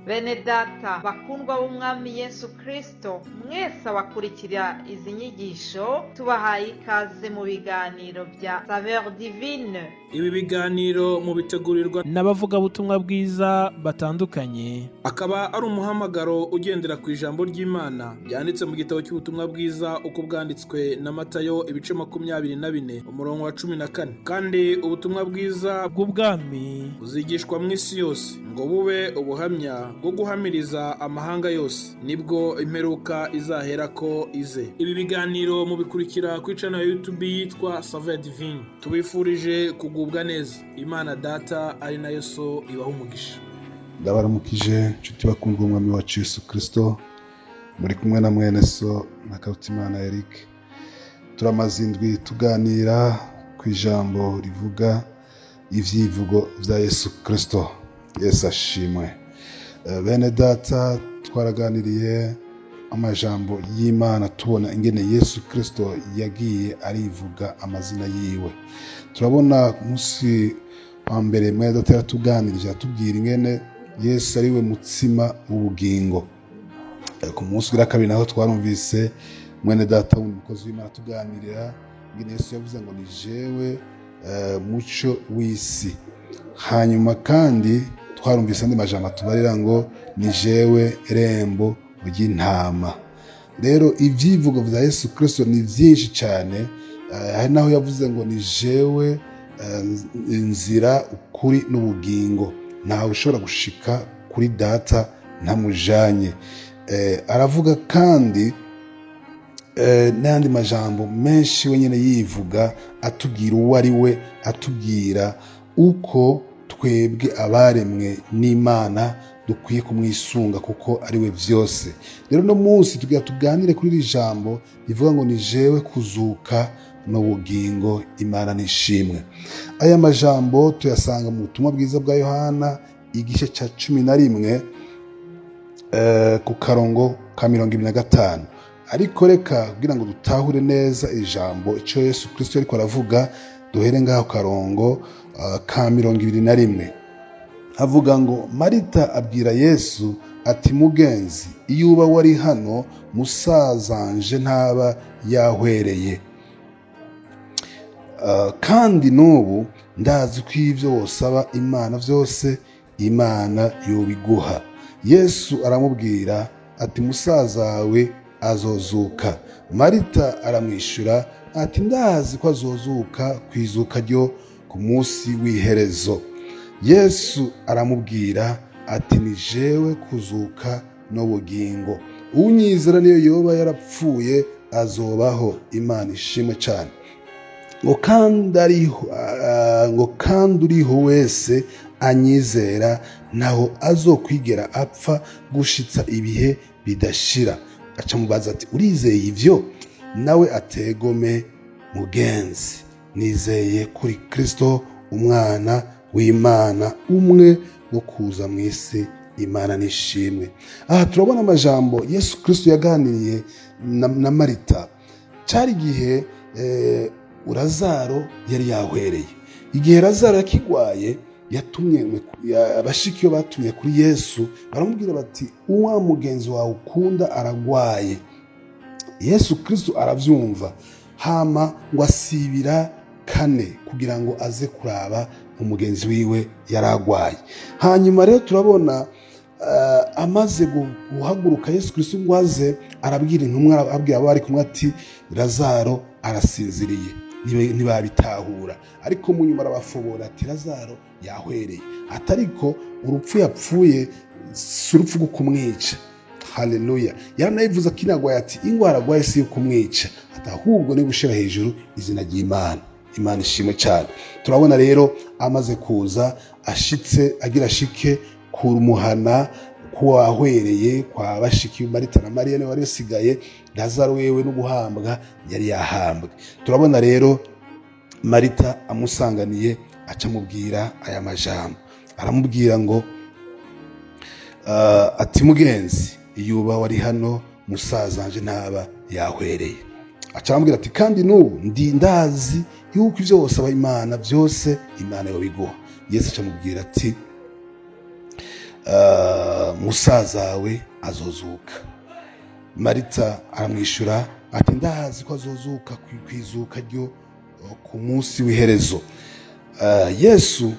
Bene data bakundwa b'umwami Yesu Kristo, mwese abakurikira izi nyigisho tubahaye ikaze mu biganiro bya SAVEUR DIVINE. Ibi biganiro mu bitegurirwa n'abavuga butumwa bwiza batandukanye, akaba ari umuhamagaro ugendera ku ijambo ry'Imana byanditse mu gitabo cy'ubutumwa bwiza uko bwanditswe na Matayo ibice 24 umurongo wa 14. Kandi ubutumwa bwiza bw'ubwami buzigishwa mu isi yose ngo bube ubuhamya bwo guhamiriza amahanga yose, nibwo imperuka izahera ko ize. Ibi biganiro mubikurikira ku channel ya YouTube yitwa SAVEUR DIVINE. Tubifurije kugubwa neza. Imana Data ari nayo so ibaha umugisha. Ndabaramukije nshuti bakundwa umwami wacu Yesu Kristo, muri kumwe na mwene so NTAKARUTIMANA Eric. Turamaze indwi tuganira ku ijambo rivuga ivyivugo vya Yesu Kristo. Yesu ashimwe. Bene data, twaraganiriye amajambo y'Imana tubona ingene Yesu Kristo yagiye arivuga amazina yiwe. Turabona musi wa mbere mwene data yatuganirije atubwira ingene Yesu ariwe mutsima w'ubugingo. Ku munsi wa kabiri naho twarumvise mwene data umukozi w'Imana tuganirira ingene Yesu yavuze ngo ni jewe muco w'isi. Hanyuma kandi twarumvise andi majambo tubarira ngo ni jewe rembo ry'intama. Rero ivyivugo vya Yesu Kristo ni vyinshi cyane. Hari naho yavuze ngo ni jewe inzira, ukuri n'ubugingo, ntawe ushobora gushika kuri data ntamujanye. Aravuga kandi n'andi majambo menshi wenyene yivuga atubwira uwo ari we, atubwira uko twebwe abaremwe n'Imana dukwiye kumwisunga kuko ari we vyose. Rero no munsi tugira tuganire kuri iri jambo rivuga ngo ni jewe kuzuka n'ubugingo, Imana nishimwe. Aya majambo tuyasanga mu butumwa bwiza bwa Yohana igice ca 11 ku karongo ka 25. Ariko reka kugira ngo dutahure neza ijambo ico Yesu Kristo ariko aravuga, duhere ngaho karongo ka 21. Havuga ngo Marita abwira Yesu ati mugenzi, iyo uba wari hano musazanje ntaba yahwereye. Kandi n'ubu ndazi ko ivyo wosaba Imana vyose Imana yobiguha. Yesu aramubwira ati musazawe azozuka. Marita aramwishura ati ndazi ko azozuka kwizuka ryo ku munsi w'iherezo. Yesu aramubwira ati ni jewe kuzuka n'ubugingo, unyizera niyo yoba yarapfuye azobaho. Imana ishimwe cyane. Ngo kandi uriho wese anyizera naho azokwigera apfa gushitsa ibihe bidashira. Aca mubaza ati urizeye ivyo? Nawe ategome mugenzi, nizeye kuri Kristo umwana w'Imana umwe wo kuza mu isi. Imana nishimwe. Aha turabona amajambo Yesu Kristo yaganiriye na Marita. Cari gihe Lazaro yari yahwereye. Igihe Lazaro yakigwaye yatumye abashikiyo batumye kuri Yesu, baramubwira bati uwa mugenzi wawe ukunda aragwaye. Yesu Kristo aravyumva, hama ngo asibira kane kugira ngo aze kuraba umugenzi wiwe yaragwaye. Hanyuma rero turabona amaze guhaguruka Yesu Kristo ngo aze arabwira intumwa, abwira abari kumwe ati Lazaro arasinziriye. Ntibabitahura, ariko mu nyuma arabafobora ati Lazaro yahwereye. Atariko urupfu yapfuye si urupfu rwo kumwica. Haleluya. Yaranayivuze akinagwaye ati ingwara agwaye si yo kumwica, ahubwo ni gushira hejuru izina ry'Imana. Imana ishimwe cyane. Turabona rero amaze kuza ashitse agira shike ku muhana kuwa ahwereye kwa bashiki Marita na Mariya ne wari usigaye. Lazaro wewe no guhambwa yari yahambwe. Turabona rero Marita amusanganiye aca mubwira aya majambo. Aramubwira ngo ati mugenzi, iyo uba wari hano musazanje ntaba yahwereye. Aca aramubwira ati kandi n'ubu ndazi yuko ivyo wosaba Imana vyose Imana yobiguha. Yesu aca mubwira ati musaza we azozuka. Marita aramwishyura ati ndahazi ko azozuka kwizuka ryo ku munsi w'iherezo. Yesu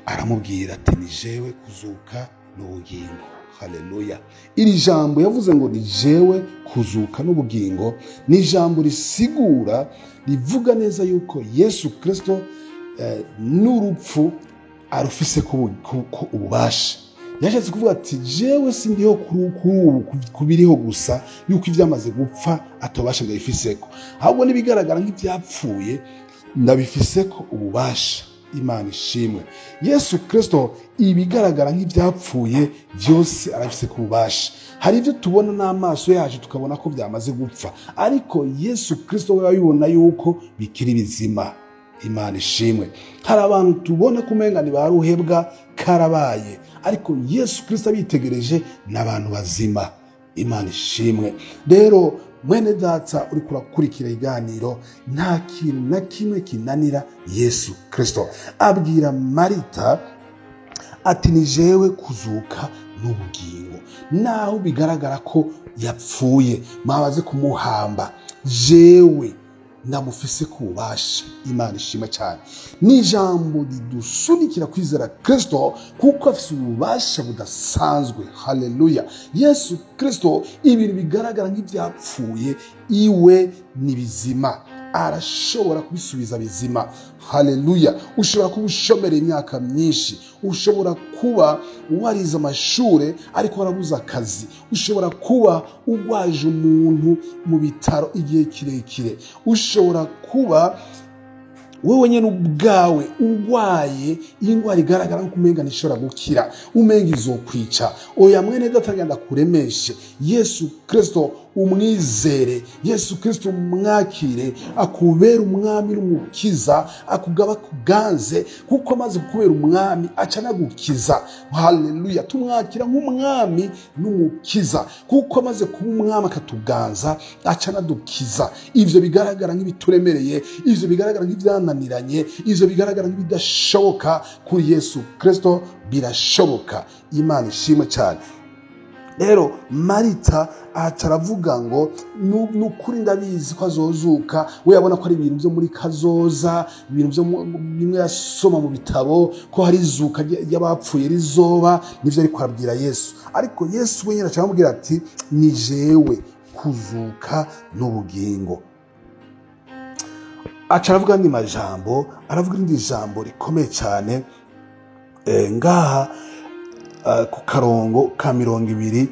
aramubwira ati ni jewe kuzuka n'ubugingo. Haleluya. Iri jambo yavuze ngo ni jewe kuzuka n'ubugingo ni ijambo risigura rivuga neza yuko Yesu Kristo n'urupfu arufise ko ububasha. Yashatse kuvuga ati jewe sindiho kubiriho gusa yuko ivyamaze gupfa atobasha ndabifiseko, ahubwo nibigaragara nk'ivyapfuye ndabifiseko ububasha. Imana ishimwe. Yesu Kristo ibigaragara nk'ivyapfuye byose arafise ku bubasha. Hari ibyo tubona n'amaso yacu tukabona ko byamaze gupfa, ariko Yesu Kristo we abibona yuko bikiri bizima. Imana ishimwe. Hari abantu tubona kumenga ni baruhebwa karabaye, ariko Yesu Kristo abitegereje n'abantu bazima. Imana ishimwe. Rero mwene data uri kurakurikira iganiro, nta kintu na kimwe kinanira Yesu Kristo. Abwira Marita ati ni jewe kuzuka n'ubugingo. Naho bigaragara ko yapfuye mabaze kumuhamba, jewe ndamufise kubasha. Imana ishimwe cyane. Ni ijambo ridusunikira kwizera Kristo kuko afise ububasha budasanzwe. Haleluya. Yesu Kristo ibintu bigaragara nk'ibyapfuye iwe ni bizima, arashobora kubisubiza bizima. Haleluya. Ushobora kuba ushomereye imyaka myinshi, ushobora kuba warize amashure ariko warabuze akazi, ushobora kuba ugwaje umuntu mu bitaro igihe kirekire, ushobora kuba wewe nyene ubwawe urwaye ingwara igaragara nko umenga ntishobora gukira, umenga izokwica. Oya mwene datagenda kuremeshe. Yesu Kristo umwizere, Yesu Kristo umwakire, akubera umwami n'umukiza, akugaba kuganze kuko amaze kukubera umwami acana gukiza. Haleluya. Tumwakira nk'umwami n'umukiza kuko amaze kuba umwami akatuganza acana dukiza. Ivyo bigaragara nk'ibituremereye, ivyo bigaragara nk'ivyananiranye, ivyo bigaragara nk'ibidashoboka, kuri Yesu Kristo birashoboka. Imana ishimwe cyane. Rero Marita ataravuga ngo nukuri ndabizi ko azozuka. We yabona ko ari ibintu byo muri kazoza, ibintu byo bimwe yasoma mu bitabo ko hari izuka y'abapfuye rizoba, nivyo ariko arabwira Yesu. Ariko Yesu we nyine aramubwira ati ni jewe kuzuka n'ubugingo. Acaravuga andi majambo, aravuga indi jambo rikomeye cyane ngaha ku karongo ka 26.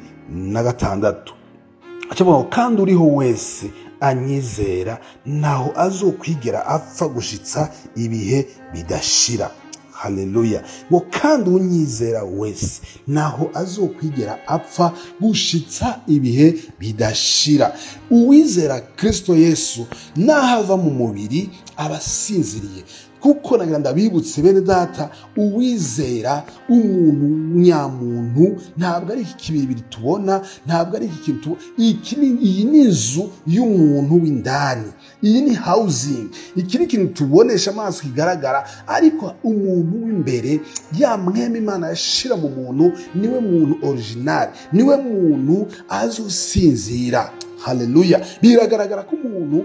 Acavuga kandi uriho wese anyizera naho azokwigera apfa gushitsa ibihe bidashira. Haleluya. Ngo kandi unyizera wese naho azokwigera apfa gushitsa ibihe bidashira. Uwizera Kristo Yesu nahava mu mubiri abasinziriye, kuko nagira ndabibutse bene data, uwizera umuntu nyamuntu ntabwo ari iki kibiri tubona, ntabwo ari iki kintu. Iyi ni inzu y'umuntu w'indani, iyi ni housing. Iki ni ikintu tubonesha amaso kigaragara, ariko umuntu w'imbere ya mwema Imana yashira mu muntu niwe muntu original, niwe muntu azosinzira. Haleluya. Biragaragara ko umuntu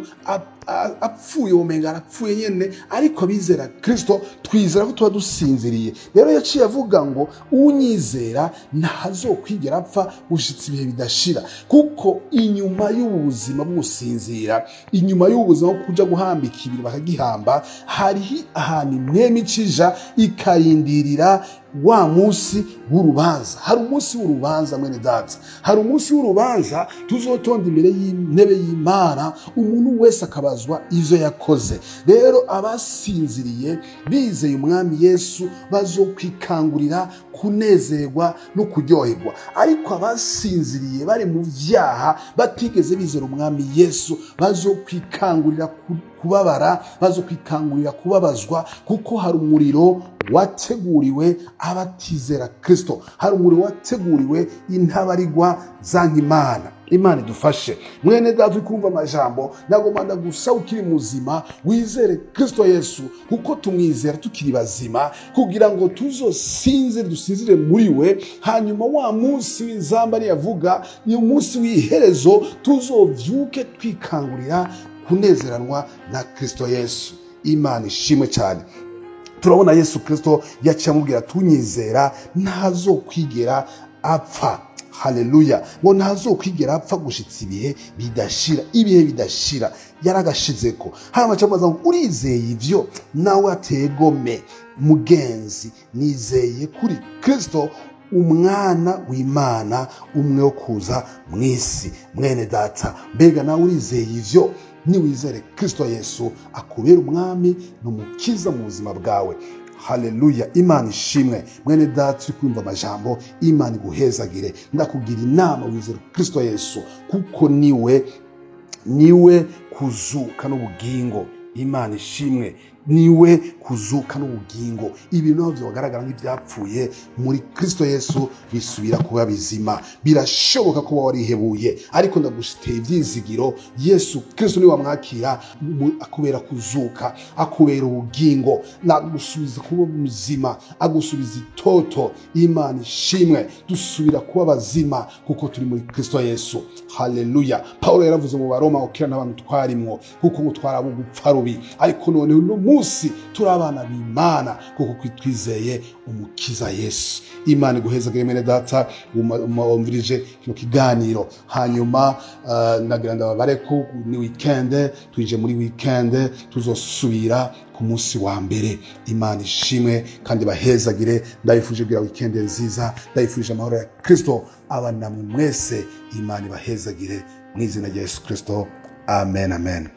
apfuye umenga arapfuye nyene, ariko bizera Kristo twizera ko tuba dusinziriye. Rero yaciye avuga ngo unyizera ntazokwigera apfa gushitsa ibihe bidashira, kuko inyuma y'ubuzima bw'usinzira, inyuma y'ubuzima bwo kuja guhambika ibintu bakagihamba, hari ahantu mwema icija ikarindirira wa munsi w'urubanza. Hari umunsi w'urubanza mwene data, hari umunsi w'urubanza tuzotonda imbere y'intebe y'Imana, umuntu wese akabazwa ivyo yakoze. Rero abasinziriye bizeye umwami Yesu bazokwikangurira kunezerwa no kuryoherwa, ariko abasinziriye bari mu vyaha batigeze bizera umwami Yesu bazokwikangurira kubabara, bazokwikangurira kubabazwa, kuko hari umuriro wateguriwe abatizera Kristo, hari umuriro wateguriwe intabarigwa zanka Imana. Imana idufashe. Mwene data uri kumva amajambo, nagomba gusa ukiri muzima wizere Kristo Yesu, kuko tumwizera tukiri bazima, kugira ngo dusinzire muri we, hanyuma wa munsi w'izamba yavuga, uyu munsi w'iherezo tuzovyuke twikangurira kunezeranwa na Kristo Yesu. Imana ishimwe cyane. Turabona Yesu Kristo yaciye amubwira tunyizera ntazokwigera apfa. Haleluya. Ngo ntazokwigera apfa gushitsa ibihe bidashira. Yaragashizeko. Hari amacamaza ngo urizeye ivyo nawe ategome. Mugenzi, nizeye kuri Kristo, umwana w'Imana, umwe wo kuza mw'isi. Mwene data, mbega nawe urizeye ivyo? Niwizere Kristo Yesu akubera umwami n'umukiza mu buzima bwawe. Haleluya. Imana ishimwe. Mwene data uri kumva amajambo, Imana iguhezagire. Ndakugira inama wizere Kristo Yesu, kuko niwe kuzuka n'ubugingo. Imana ishimwe. Niwe kuzuka n'ubugingo. Ibintu navyo bagaragara nk'ibyapfuye muri Kristo Yesu bisubira kuba bizima. Birashoboka ko warihebuye, ariko ndagushiteye ivyizigiro. Yesu Kristo niwe wamwakira, akubera kuzuka, akubera ubugingo, nagusubiza kuba muzima, agusubiza itoto. Imana ishimwe. Dusubira kuba bazima kuko turi muri Kristo Yesu. Haleluya. Paulo yaravuze mu Baroma ukira n'abantu twarimwo, kuko gutwara abo gupfa rubi, ariko none uno munsi turi abana b'Imana kuko twizeye umukiza Yesu. Imana iguhezagire mwene data wumvirije kino kiganiro. Hanyuma nagira ndababare ko ni weekend, tuje muri weekend, tuzosubira ku munsi wa mbere. Imana ishimwe kandi bahezagire. Ndabifuje kugira weekend nziza, ndabifuje amahoro ya Kristo abana namwe mwese. Imana ibahezagire mu izina rya Yesu Kristo. Amen, amen.